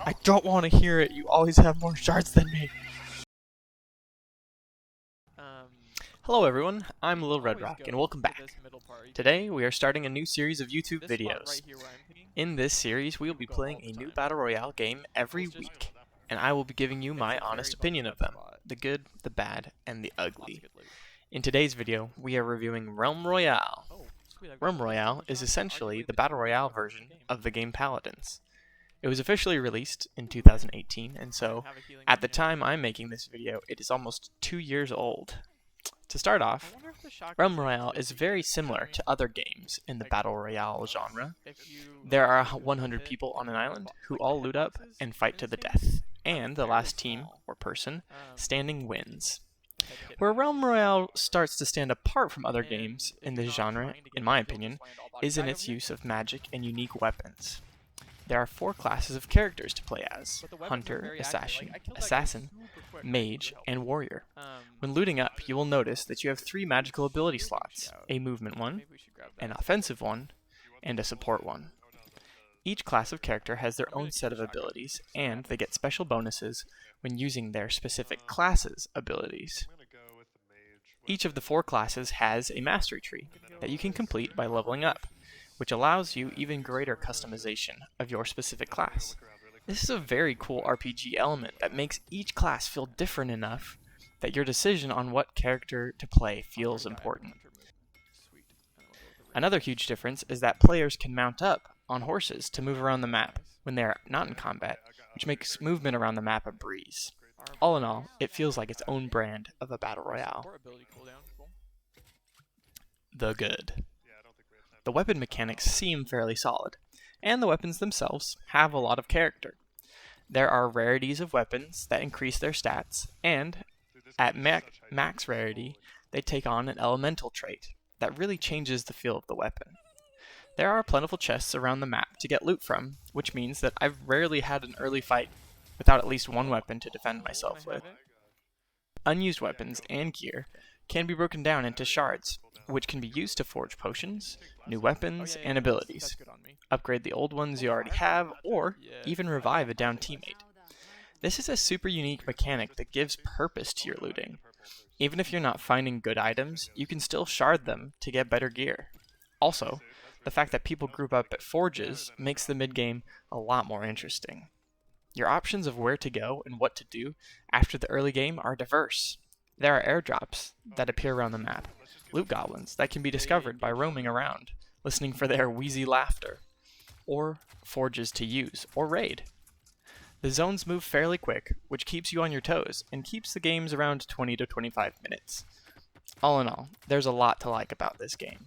I don't want to hear it. You always have more shards than me. Hello everyone, I'm Lil Red Rock, and welcome back. Today we are starting a new series of YouTube videos. In this series we will be playing a new Battle Royale game every week, and I will be giving you my honest opinion of them, the good, the bad, and the ugly. In today's video we are reviewing Realm Royale. Realm Royale is essentially the Battle Royale version of the game Paladins. It was officially released in 2018, and so at the time I'm making this video it is almost 2 years old. To start off, Realm Royale is very similar to other games in the Battle Royale genre. There are 100 people on an island who all loot up and fight to the death, and the last team, or person, standing wins. Where Realm Royale starts to stand apart from other games in this genre, in my opinion, is in its use of magic and unique weapons. There are 4 classes of characters to play as: Hunter, Assassin, Mage, and Warrior. When looting up, you will notice that you have 3 magical ability slots, a movement one, an offensive one, and a support one. Each class of character has their own set of abilities, and they get special bonuses when using their specific class's abilities. Each of the 4 classes has a mastery tree that you can complete by leveling up, which allows you even greater customization of your specific class. This is a very cool RPG element that makes each class feel different enough that your decision on what character to play feels important. Another huge difference is that players can mount up on horses to move around the map when they are not in combat, which makes movement around the map a breeze. All in all, it feels like its own brand of a Battle Royale. The good. The weapon mechanics seem fairly solid, and the weapons themselves have a lot of character. There are rarities of weapons that increase their stats, and at max rarity, they take on an elemental trait that really changes the feel of the weapon. There are plentiful chests around the map to get loot from, which means that I've rarely had an early fight without at least one weapon to defend myself with. Unused weapons and gear can be broken down into shards, which can be used to forge potions, new weapons, and abilities, upgrade the old ones you already have, or even revive a downed teammate. This is a super unique mechanic that gives purpose to your looting. Even if you're not finding good items, you can still shard them to get better gear. Also, the fact that people group up at forges makes the mid-game a lot more interesting. Your options of where to go and what to do after the early game are diverse. There are airdrops that appear around the map, loot goblins that can be discovered by roaming around, listening for their wheezy laughter, or forges to use or raid. The zones move fairly quick, which keeps you on your toes and keeps the games around 20 to 25 minutes. All in all, there's a lot to like about this game.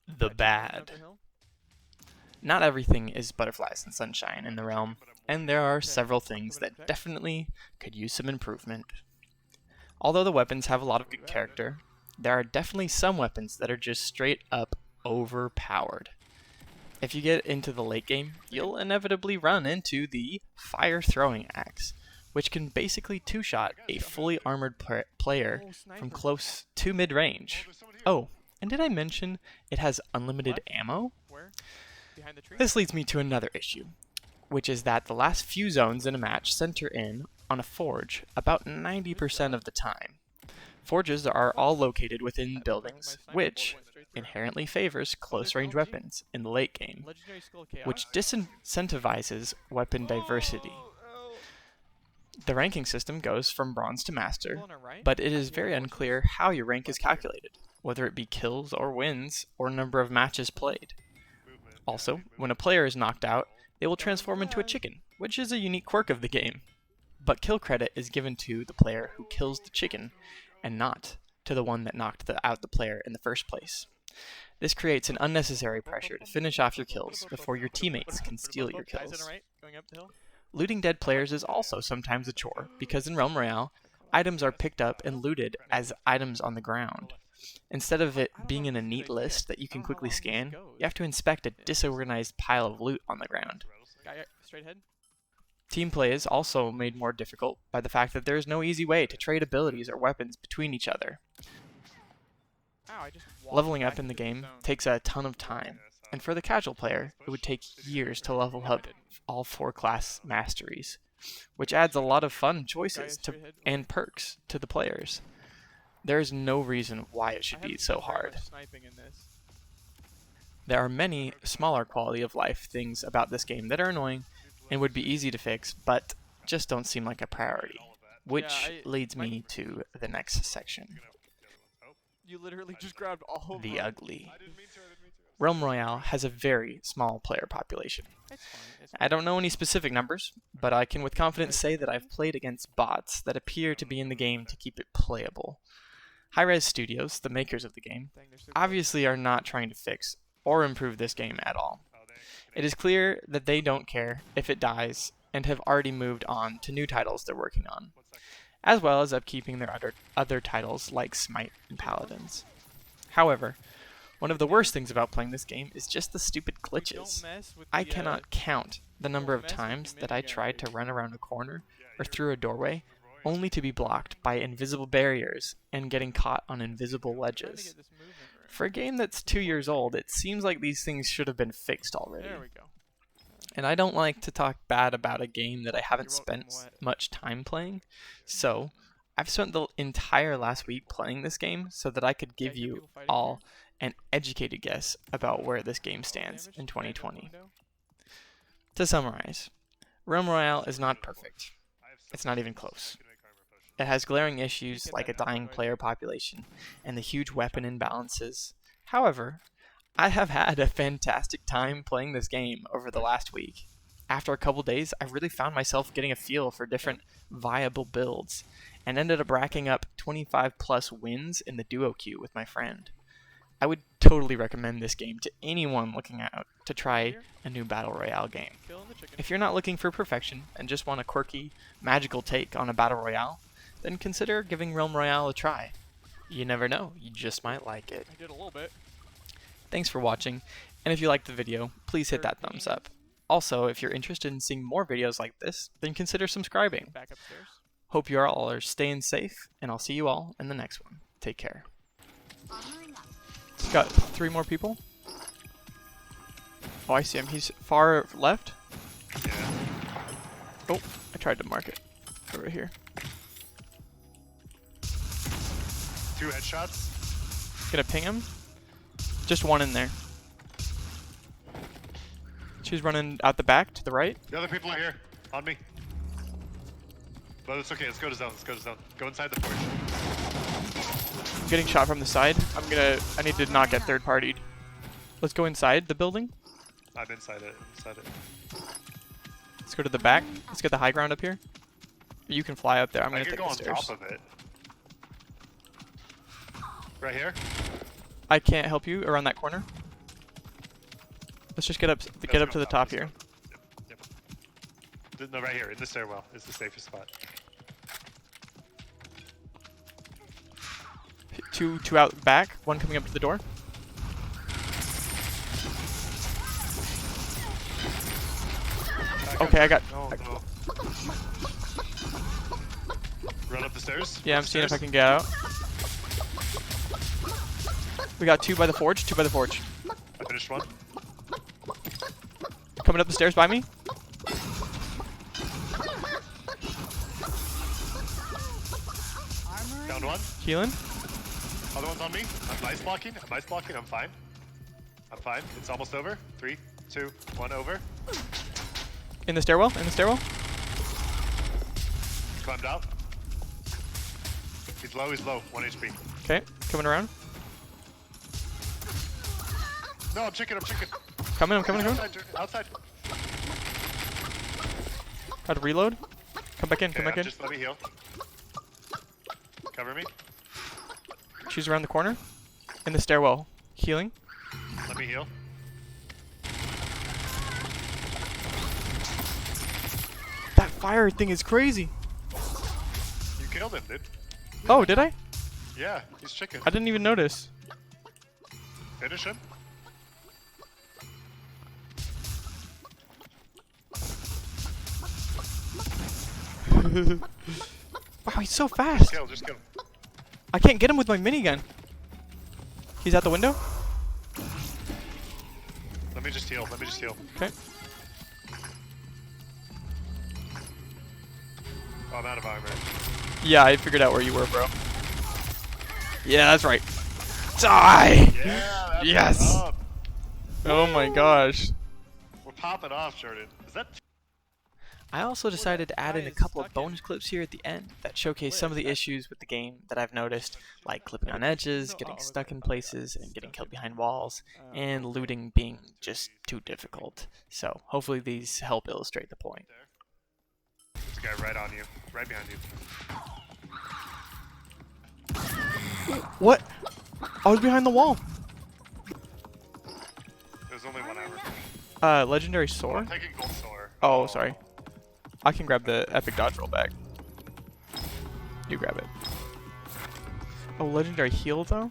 The bad. Not everything is butterflies and sunshine in the realm, and there are several things that definitely could use some improvement. Although the weapons have a lot of good character, there are definitely some weapons that are just straight up overpowered. If you get into the late game, you'll inevitably run into the Fire Throwing Axe, which can basically two-shot a fully armored player from close to mid-range. Oh, and did I mention it has unlimited ammo? This leads me to another issue, which is that the last few zones in a match center in on a forge about 90% of the time. Forges are all located within buildings, which inherently favors close-range weapons in the late game, which disincentivizes weapon diversity. The ranking system goes from bronze to master, but it is very unclear how your rank is calculated, whether it be kills or wins or number of matches played. Also, when a player is knocked out, they will transform into a chicken, which is a unique quirk of the game. But kill credit is given to the player who kills the chicken, and not to the one that knocked out the player in the first place. This creates an unnecessary pressure to finish off your kills before your teammates can steal your kills. Looting dead players is also sometimes a chore, because in Realm Royale, items are picked up and looted as items on the ground. Instead of it being in a neat list that you can quickly scan, you have to inspect a disorganized pile of loot on the ground. Team play is also made more difficult by the fact that there is no easy way to trade abilities or weapons between each other. Leveling up in the game takes a ton of time, And for the casual player, it would take years to level up all 4 class masteries, which adds a lot of fun choices and perks to the players. There is no reason why it should be so hard. There are many smaller quality of life things about this game that are annoying and would be easy to fix, but just don't seem like a priority, which leads me to the next section. You literally just grabbed all of The them. ugly. Realm Royale has a very small player population. I don't know any specific numbers, but I can with confidence say that I've played against bots that appear to be in the game to keep it playable. Hi-Res Studios, the makers of the game, obviously are not trying to fix or improve this game at all. It is clear that they don't care if it dies and have already moved on to new titles they're working on, as well as upkeeping their other titles like Smite and Paladins. However, one of the worst things about playing this game is just the stupid glitches. I cannot count the number of times that I tried to run around a corner or through a doorway only to be blocked by invisible barriers and getting caught on invisible ledges. For a game that's 2 years old, it seems like these things should have been fixed already. There we go. And I don't like to talk bad about a game that I haven't spent much time playing, so I've spent the entire last week playing this game so that I could give you all an educated guess about where this game stands in 2020. To summarize, Realm Royale is not perfect. It's not even close. It has glaring issues like a dying player population and the huge weapon imbalances. However, I have had a fantastic time playing this game over the last week. After a couple days, I really found myself getting a feel for different viable builds and ended up racking up 25 plus wins in the duo queue with my friend. I would totally recommend this game to anyone looking out to try a new Battle Royale game. If you're not looking for perfection and just want a quirky, magical take on a Battle Royale, then consider giving Realm Royale a try. You never know, you just might like it. I did a little bit. Thanks for watching, and if you liked the video, please hit that thumbs up. Also, if you're interested in seeing more videos like this, then consider subscribing. Back upstairs. Hope you all are staying safe, and I'll see you all in the next one. Take care. Got 3 more people. Oh, I see him. He's far left. Yeah. Oh, I tried to mark it. Over here. 2 headshots. Gonna ping him. Just one in there. She's running out the back to the right. The other people are here. On me. But it's okay. Let's go to zone. Let's go to zone. Go inside the porch. I'm getting shot from the side. I need to not get third partied. Let's go inside the building. I'm inside it. Inside it. Let's go to the back. Let's get the high ground up here. You can fly up there. I'm I gonna could take go the on stairs. top of it. Right here. I can't help you around that corner. Let's just get up to the top here. Yep. No, right here in the stairwell is the safest spot. Two out back. One coming up to the door. Okay, I got. No. Run up the stairs. Yeah, I'm seeing if I can get out. We got 2 by the forge. 2 by the forge. I finished one. Coming up the stairs by me. Down one. Healing. Other one's on me. I'm ice blocking. I'm fine. I'm fine. It's almost over. 3, 2, 1 over. In the stairwell. In the stairwell. Climbed out. He's low. 1 HP. Okay, coming around. No, I'm chicken. I'm coming. Outside. Got to reload. Come back in. Okay, Come back in. just let me heal. Cover me. She's around the corner. In the stairwell. Healing. Let me heal. That fire thing is crazy. You killed him, dude. Oh, did I? Yeah, he's chicken. I didn't even notice. Finish him. Wow, he's so fast. Just kill him. I can't get him with my minigun. He's out the window. Let me just heal. Let me just heal. Okay. Oh, I'm out of armor. Yeah, I figured out where you were, bro. Yeah, that's right. Die! Yeah, that's Yes! what's up. Oh my gosh. We're popping off, Jordan. Is that? I also decided to add in a couple of bonus clips here at the end that showcase some of the issues with the game that I've noticed, like clipping on edges, getting stuck in places, and getting killed behind walls, and looting being just too difficult. So hopefully these help illustrate the point. There's a guy right on you, right behind you. What? I was behind the wall. There's only 1 hour. Legendary I'm sword? taking gold sword. Oh, sorry. I can grab the epic dodge roll back. You grab it. Oh, legendary heal though?